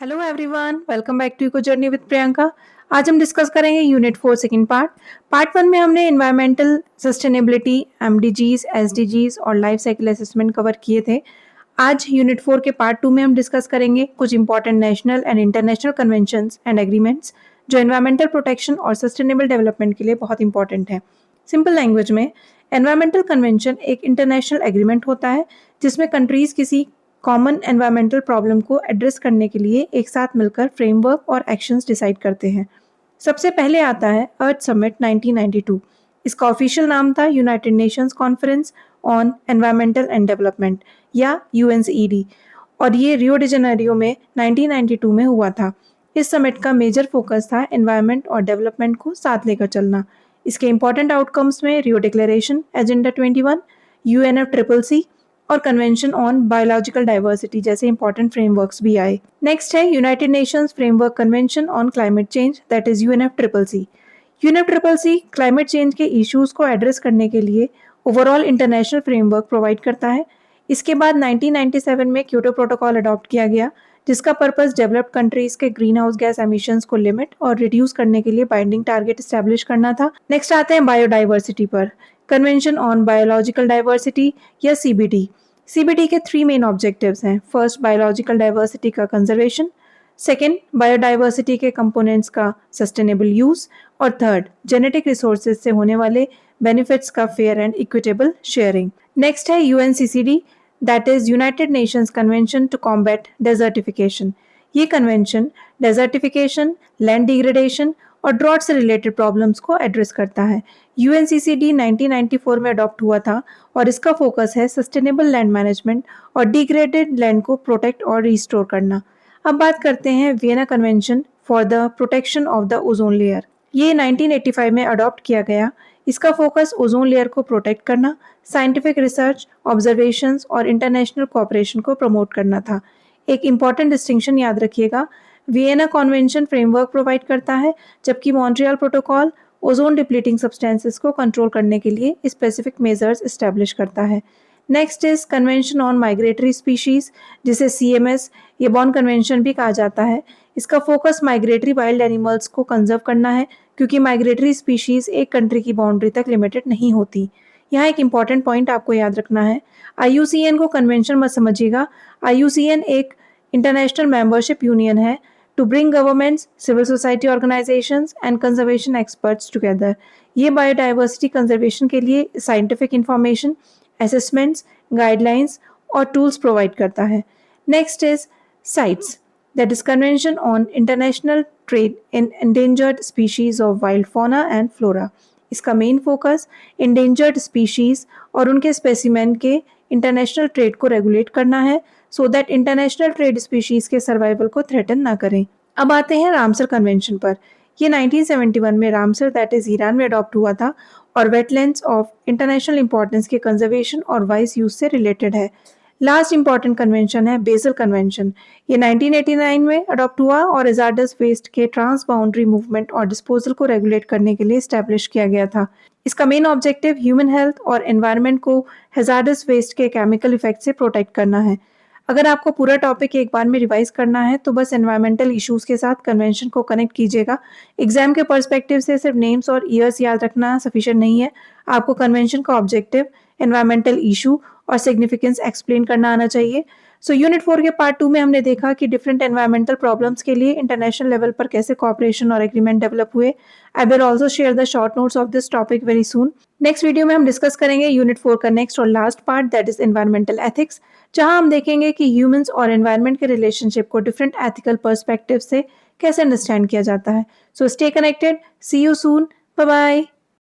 Hello everyone, welcome back to eco journey with Priyanka. आज हम discuss करेंगे यूनिट 4 सेकंड पार्ट 1 में हमने एनवायरमेंटल सस्टेनेबिलिटी, एमडीजीज, एसडीजीज और लाइफ साइकिल असेसमेंट कवर किए थे। आज यूनिट 4 के पार्ट 2 में हम डिस्कस करेंगे कुछ important national and international conventions and agreements जो एनवायरमेंटल प्रोटेक्शन और सस्टेनेबल डेवलपमेंट के लिए बहुत इंपॉर्टेंट है। सिंपल लैंग्वेज में एनवायरमेंटल कन्वेंशन एक इंटरनेशनल एग्रीमेंट होता है जिसमें कंट्रीज किसी कॉमन एनवायरमेंटल प्रॉब्लम को एड्रेस करने के लिए एक साथ मिलकर फ्रेमवर्क और एक्शंस डिसाइड करते हैं। सबसे पहले आता है अर्थ समिट 1992। इसका ऑफिशियल नाम था United Nations conference on environmental and development या यूएनसीईडी और ये रियो डी जेनेरियो में 1992 में हुआ था। इस समिट का मेजर फोकस था एनवायरमेंट और डेवलपमेंट को साथ लेकर चलना। इसके इंपॉर्टेंट आउटकम्स में रियो डिक्लेरेशन, एजेंडा 21, UNFCCC और कन्वेंशन ऑन बायोलॉजिकल डाइवर्सिटी जैसे इंपॉर्टेंट फ्रेमवर्क्स भी आए। नेक्स्ट है United Nations framework convention on climate change, that is UNFCCC। UNFCCC climate change के इश्यूज को एड्रेस करने के लिए ओवरऑल इंटरनेशनल फ्रेमवर्क प्रोवाइड करता है। इसके बाद 1997 में क्योटो प्रोटोकॉल अडॉप्ट किया गया जिसका पर्पस डेवलप्ड कंट्रीज के ग्रीन हाउस गैस एमिशंस को लिमिट और रिड्यूस करने के लिए बाइंडिंग टारगेट एस्टेब्लिश करना था। नेक्स्ट आते हैं बायोडाइवर्सिटी पर, कन्वेंशन ऑन बायोलॉजिकल डाइवर्सिटी या CBD। CBD के 3 मेन ऑब्जेक्टिव्स हैं। फर्स्ट, बायोलॉजिकल डाइवर्सिटी का कंजर्वेशन, सेकेंड, बायोडाइवर्सिटी के कंपोनेंट्स का सस्टेनेबल यूज और थर्ड, जेनेटिक रिसोर्सेज से होने वाले बेनिफिट्स का fair and equitable sharing. Next है UNCCD, that is United Nations convention to combat desertification. ये कन्वेंशन डेजर्टिफिकेशन, लैंड डिग्रेडेशन और ड्रॉट से रिलेटेड प्रॉब्लम्स को एड्रेस करता है। UNCCD 1994 में अडॉप्ट हुआ था और इसका फोकस है सस्टेनेबल लैंड मैनेजमेंट और डिग्रेडेड लैंड को प्रोटेक्ट और रिस्टोर करना। अब बात करते हैं Vienna convention for the protection of the ozone layer. ये 1985 में अडॉप्ट किया गया। इसका फोकस ओजोन लेयर को प्रोटेक्ट करना, साइंटिफिक रिसर्च, ऑब्जर्वेशंस और इंटरनेशनल कोऑपरेशन को प्रमोट करना था। एक इंपॉर्टेंट डिस्टिंक्शन याद रखिएगा, वियना कन्वेंशन फ्रेमवर्क प्रोवाइड करता है जबकि Montreal protocol ozone depleting substances को कंट्रोल करने के लिए स्पेसिफिक मेजर्स एस्टेब्लिश करता है। Next is convention on migratory species जिसे CMS या बॉन कन्वेंशन भी कहा जाता है। इसका फोकस माइग्रेटरी वाइल्ड एनिमल्स को कंजर्व करना है क्योंकि माइग्रेटरी स्पीशीज एक कंट्री की बाउंड्री तक लिमिटेड नहीं होती। यहाँ एक इंपॉर्टेंट पॉइंट आपको याद रखना है, IUCN को कन्वेंशन मत समझिएगा। IUCN एक इंटरनेशनल मेंबरशिप यूनियन है to bring governments, civil society organizations and conservation experts together। ये बायोडाइवर्सिटी कंजर्वेशन के लिए साइंटिफिक इंफॉर्मेशन, असेसमेंट्स, गाइडलाइंस और टूल्स प्रोवाइड करता है। Next is sites, that is convention on international trade in endangered species of wild fauna and flora. इसका main focus endangered species और उनके specimen के इंटरनेशनल ट्रेड को रेगुलेट करना है so that international trade species के सर्वाइवल को threaten ना करें। अब आते हैं रामसर कन्वेंशन पर। ये 1971 में रामसर दैट इज ईरान में अडॉप्ट हुआ था और वेटलैंड्स ऑफ इंटरनेशनल इंपॉर्टेंस के कंजर्वेशन और वाइस यूज से रिलेटेड है। लास्ट इंपॉर्टेंट कन्वेंशन है बेसल कन्वेंशन। ये 1989 में अडॉप्ट हुआ और हैजार्डस वेस्ट के ट्रांस बाउंड्री मूवमेंट और डिस्पोजल को रेगुलेट करने के लिए एस्टेब्लिश किया गया था। इसका मेन ऑब्जेक्टिव ह्यूमन हेल्थ और एनवायरनमेंट को हैजार्डस वेस्ट के केमिकल इफेक्ट से प्रोटेक्ट करना है। अगर आपको पूरा टॉपिक एक बार में रिवाइज करना है तो बस एनवायरमेंटल इश्यूज के साथ कन्वेंशन को कनेक्ट कीजिएगा। एग्जाम के पर्सपेक्टिव से सिर्फ नेम्स और ईयर्स याद रखना सफिशिएंट नहीं है, आपको कन्वेंशन का ऑब्जेक्टिव, एनवायरमेंटल इशू और सिग्निफिकेंस एक्सप्लेन करना आना चाहिए। सो यूनिट 4 के पार्ट 2 में हमने देखा कि डिफरेंट एनवायरमेंटल प्रॉब्लम्स के लिए इंटरनेशनल लेवल पर कैसे कोऑपरेशन और एग्रीमेंट डेवलप हुए। I will also share the short notes of this topic very soon. Next video में हम डिस्कस करेंगे यूनिट 4 का नेक्स्ट और last part, that is environmental ethics, जहां हम देखेंगे कि ह्यूमंस और एनवायरनमेंट के रिलेशनशिप को डिफरेंट एथिकल पर्सपेक्टिव से कैसे अंडरस्टैंड किया जाता है। So stay connected, see you soon, bye bye.